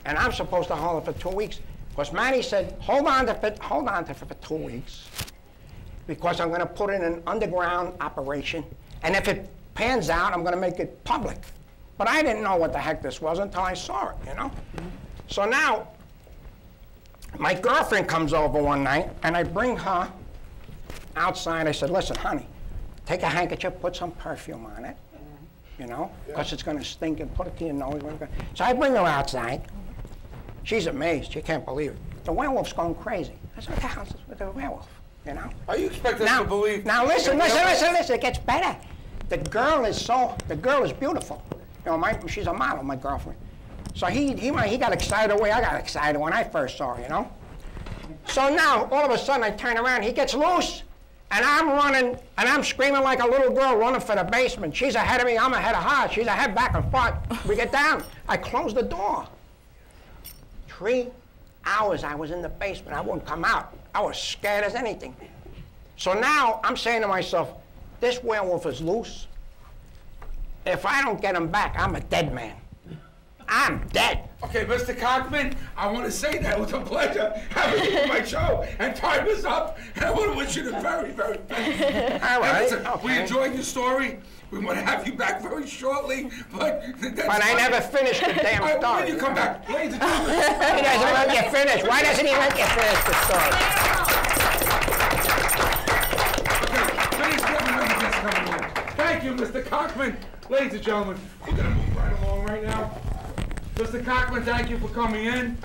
and I'm supposed to hold it for 2 weeks, because Matty said, hold on to it for 2 weeks, because I'm going to put in an underground operation, and if it pans out, I'm going to make it public. But I didn't know what the heck this was until I saw it, you know? So now, my girlfriend comes over one night, and I bring her outside. I said, listen, honey, take a handkerchief, put some perfume on it, you know, because it's going to stink, and put it to your nose. So I bring her outside. She's amazed. She can't believe it. The werewolf's going crazy. I said, what the hell is this with the werewolf, you know? Are you expecting us to believe? Now listen, it gets better. The girl is beautiful. You know, she's a model, my girlfriend. So he got excited the way I got excited when I first saw her, you know? So now, all of a sudden, I turn around, he gets loose, and I'm running, and I'm screaming like a little girl running for the basement. She's ahead of me, I'm ahead of her. She's ahead, back and forth. We get down. I close the door. 3 hours I was in the basement. I wouldn't come out. I was scared as anything. So now I'm saying to myself, this werewolf is loose. If I don't get him back, I'm a dead man. I'm dead. Okay, Mr. Cochran, I want to say that it was a pleasure having you on my show. And time is up, and I want to wish you the very, very best. All right. Listen, we enjoyed your story. We want to have you back very shortly, but I never finished the damn story. When you come back, ladies and gentlemen. He doesn't let you finish. Why doesn't he let you finish the story? Thank you, Mr. Cochran. Ladies and gentlemen, we're going to move right along right now. Mr. Cochran, thank you for coming in.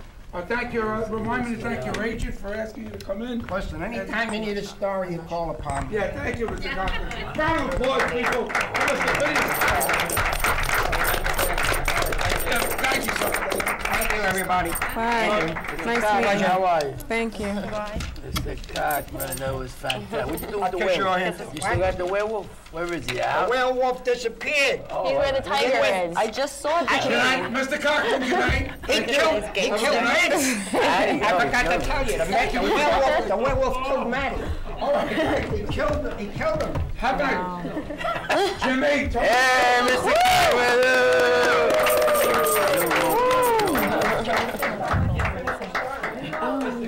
Thank you. Remind me to thank your agent for asking you to come in. Listen, anytime you need a story, you call upon me. Yeah, thank you, Mr. Cochran. Round of applause, people. Mr. Phineas. Thank you, sir. Thank you, everybody. Bye. Nice to meet you. How are you? Thank you. Mr. Cochran, that was fantastic. What you doing with the kiss your werewolf? hand. You still got the werewolf? Where is he? The Out? werewolf disappeared. He's where the tiger is. I just saw Good night, Mr. Cochran. Good night. He killed Matty. I forgot to tell you, the werewolf killed Matty. All right. He killed him. How about Jimmy? Hey, Mr.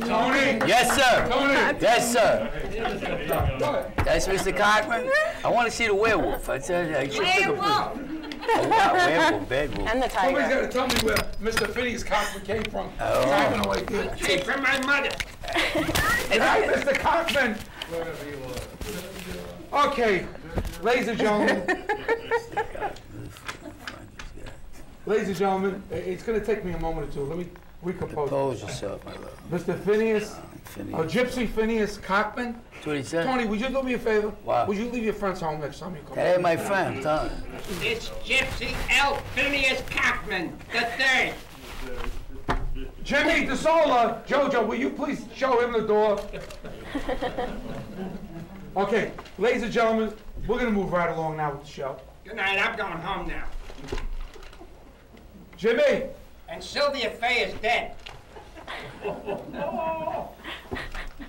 Tony. Yes, sir. Tony. Yes, sir. That's Mr. Cochran. I want to see the werewolf. I said I should take a Werewolf. werewolf, bad wolf. And the Somebody's tiger. got to tell me where Mr. Phineas Cochran came from. Oh. I have no idea. Came from my mother. Good night, Mr. Cochran. Okay, ladies and gentlemen. Ladies and gentlemen, it's going to take me a moment or two. Let me recompose. Compose yourself, my love. Mr. Phineas, Gypsy Phineas Cochran. That's what he said. Tony, would you do me a favor? What? Would you leave your friends home next time you come? That ain't my friend, Tony. It's Gypsy L. Phineas Cochran III. Jimmy DeSola, Jojo, will you please show him the door? Okay, ladies and gentlemen, we're going to move right along now with the show. Good night, I'm going home now. Jimmy, And Sylvia Fay is dead.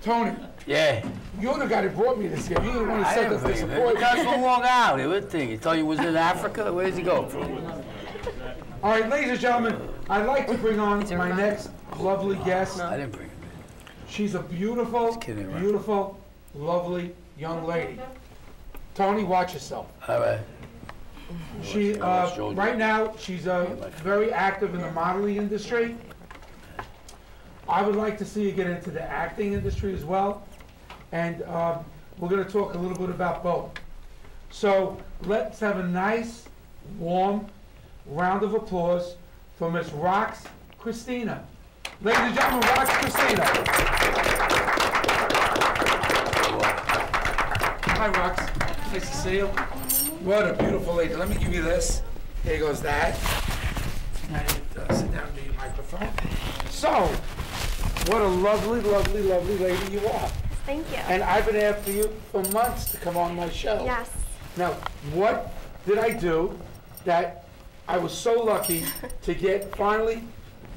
Tony, Yeah. you're the guy that brought me this here. You the one who I said didn't this bring him. The disappointment. guy's from Long Island. What thing? He told you he was in Africa? Where does he go from? All right, ladies and gentlemen, I'd like to bring on my next lovely guest. I didn't bring him. She's a beautiful, kidding around. beautiful, lovely young lady. Tony, watch yourself. All right. She, right now, she's very active in the modeling industry. I would like to see you get into the acting industry as well. And we're going to talk a little bit about both. So let's have a nice, warm round of applause for Miss Rox Christina. Ladies and gentlemen, Rox Christina. Hi, Rox. Nice to see you. What a beautiful lady. Let me give you this. Here goes that. Now you sit down to your microphone. So, what a lovely, lovely, lovely lady you are. Thank you. And I've been after you for months to come on my show. Yes. Now, what did I do that I was so lucky to get, finally,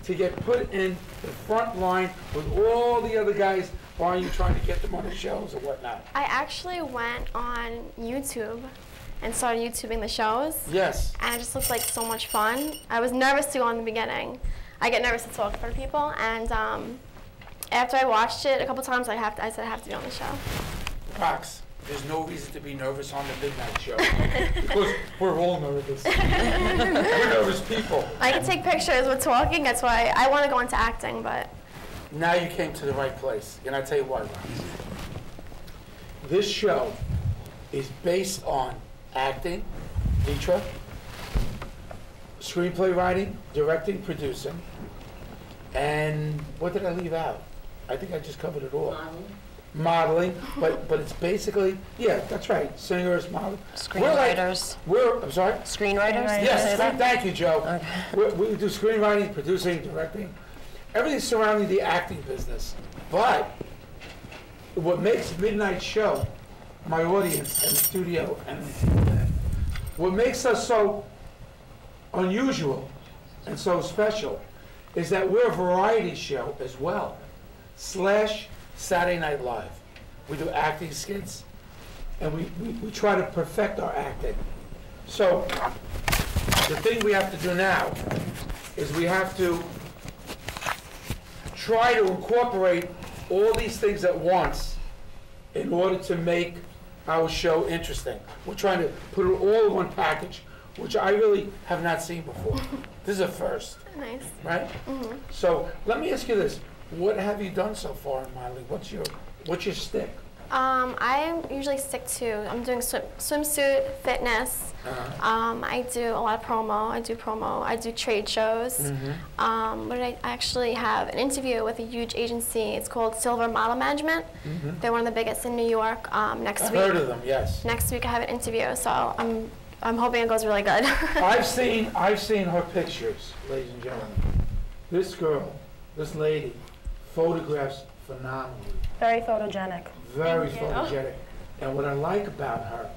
to get put in the front line with all the other guys? Why are you trying to get them on the shows or whatnot? I actually went on YouTube and started YouTubing the shows. Yes. And it just looked like so much fun. I was nervous to go in the beginning. I get nervous to talk in front of people, and after I watched it a couple times, I said I have to be on the show. Rox, there's no reason to be nervous on the midnight show because we're all nervous. We're nervous people. I can take pictures with talking. That's why I want to go into acting, but. Now you came to the right place, and I tell you why, Rox. This show is based on acting, Dietra, screenplay writing, directing, producing, and what did I leave out? I think I just covered it all. Modeling, but it's basically, yeah, that's right, singers, modeling. Screenwriters. I'm sorry? Screenwriters? Yes, thank you, Joe. We do screenwriting, producing, directing, everything surrounding the acting business. But what makes Midnight Show, my audience and the studio, and what makes us so unusual and so special is that we're a variety show as well, / Saturday Night Live. We do acting skits, and we try to perfect our acting. So the thing we have to do now is we have to try to incorporate all these things at once in order to make our show interesting. We're trying to put it all in one package, which I really have not seen before. This is a first. Nice. Right? Mm-hmm. So let me ask you this. What have you done so far in modeling? What's your stick? I usually stick to, I'm doing swimsuit, fitness. I do a lot of promo. I do trade shows. Mm-hmm. But I actually have an interview with a huge agency. It's called Silver Model Management. Mm-hmm. They're one of the biggest in New York. Next week. I've heard of them, yes. Next week I have an interview, so I'm hoping it goes really good. I've seen her pictures, ladies and gentlemen. This girl, this lady, photographs phenomenally. Very photogenic. Very photogenic. And what I like about her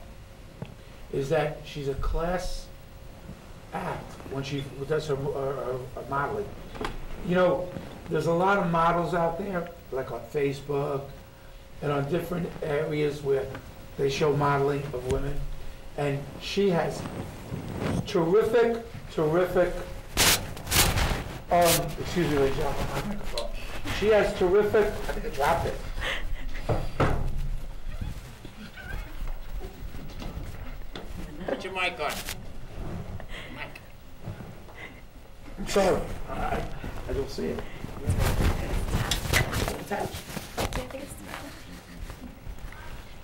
is that she's a class act when she does her modeling. You know, there's a lot of models out there, like on Facebook and on different areas where they show modeling of women. And she has terrific, excuse me, ladies and gentlemen, my microphone. She has terrific, I think I dropped it. Put your mic on. Mic. I'm sorry, I don't see it. Attached.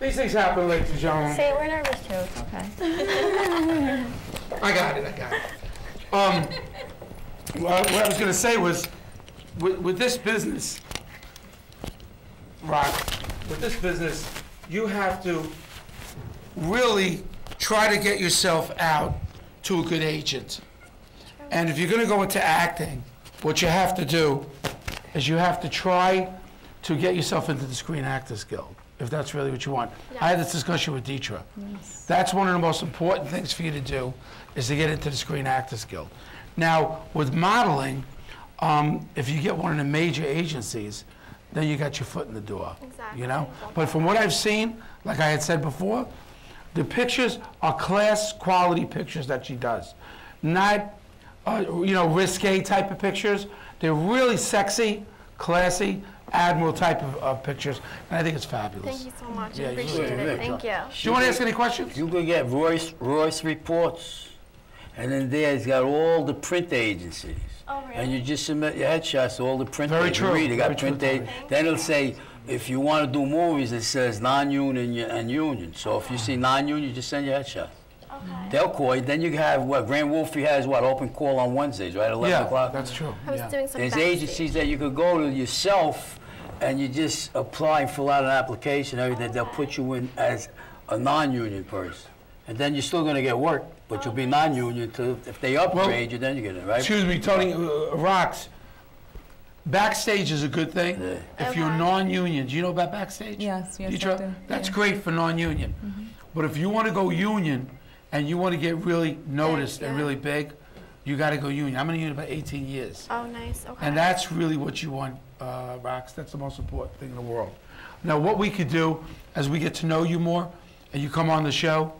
These things happen, ladies and gentlemen. Say we're nervous too. It's okay. I got it. What I was going to say was, with this business, Rock, with this business, you have to really try to get yourself out to a good agent. And if you're going to go into acting, what you have to do is you have to try to get yourself into the Screen Actors Guild, if that's really what you want. I had this discussion with Dietra. Yes. That's one of the most important things for you to do, is to get into the Screen Actors Guild. Now, with modeling, if you get one of the major agencies, then you got your foot in the door. Exactly. You know? But from what I've seen, like I had said before, the pictures are class quality pictures that she does. Not, you know, risque type of pictures. They're really sexy, classy, admiral type of pictures, and I think it's fabulous. Thank you so much. Yeah, I appreciate it. Thank you. Do you want to ask any questions? You could get Royce reports, and then there it's got all the print agencies. Oh, really? And you just submit your headshots to all the print Very agencies. true. Read, they got Very print true. agencies. Then it'll say, if you want to do movies, it says non-union and union. So if you see non-union, you just send your headshot. Okay. They'll call you. Then you have what? Grand Wolfie has what? Open call on Wednesdays, right? 11 o'clock? That's true. I was doing some There's backstage. agencies that you could go to yourself and you just apply and fill out an application, everything. They'll put you in as a non-union person. And then you're still going to get work, but you'll be non-union till if they upgrade you, then you get it, right? Excuse me, Tony, Rox. Backstage is a good thing. If you're non-union, do you know about backstage? Yes, yes, I Dietra? do. That's great for non-union. But if you want to go union and you want to get really noticed and really big, you got to go union. I'm in a union about 18 years. Oh, nice. Okay. And that's really what you want, Rox. That's the most important thing in the world. Now, what we could do as we get to know you more and you come on the show,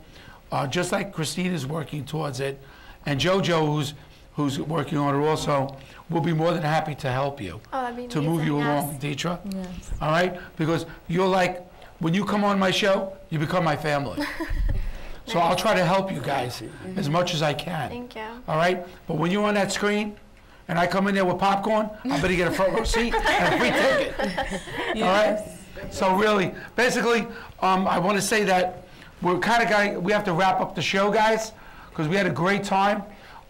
just like Christina's working towards it, and JoJo, who's working on it also, will be more than happy to help you, Oh, that'd be to move amazing, you yes. along, Dietra. Yes. All right? Because you're like, when you come on my show, you become my family. So I'll try to help you guys as much as I can. Thank you. All right? But when you're on that screen, and I come in there with popcorn, I better get a front row seat and a free ticket. All right? So really, basically, I want to say that we're kind of we have to wrap up the show, guys, because we had a great time.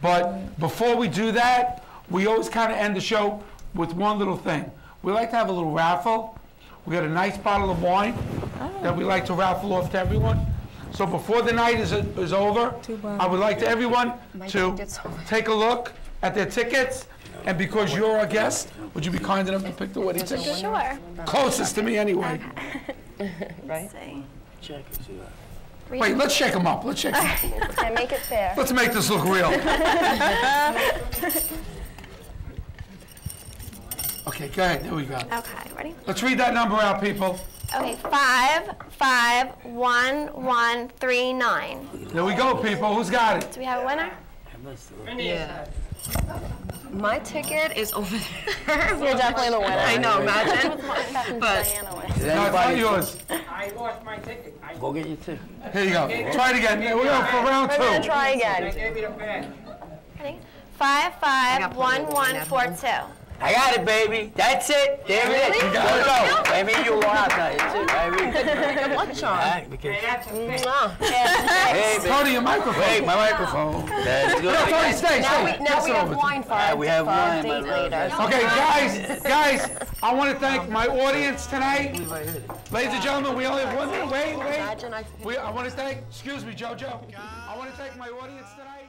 But before we do that, we always kind of end the show with one little thing. We like to have a little raffle. We got a nice bottle of wine that we like to raffle off to everyone. So before the night is over, I would like to everyone to take a look at their tickets. And because you're our guest, would you be kind enough to pick the winning ticket? Sure. Closest to me anyway. Right. See. Check it, see that. Wait, let's shake them up. Let's shake them up a little bit. And make it fair. Let's make this look real. Okay, go ahead. There we go. Okay, ready? Let's read that number out, people. Okay, 5511139. There we go, people. Who's got it? Do we have a winner? Yeah. My ticket is over there. You're definitely the winner. I know, imagine. But No, it's not yours. I lost my ticket. Go get your ticket. Here you go. Try it again. We're going for round We're gonna two. try I again. gave you the bag. Ready? 551142. I got it, baby. That's it. There it is. You got it. Go. I mean, you lost that. It's it. I read. good luck, Sean. All right, because, That's a bag. hey, baby. Tony, your microphone. Wait, my microphone. That's good. No, Tony, stay. Now we have wine for our We have for our wine, date my love. later. Okay, guys, I want to thank my audience tonight. Ladies and gentlemen, we only have one minute. Wait. Imagine I want to thank, excuse me, JoJo. I want to thank my audience tonight.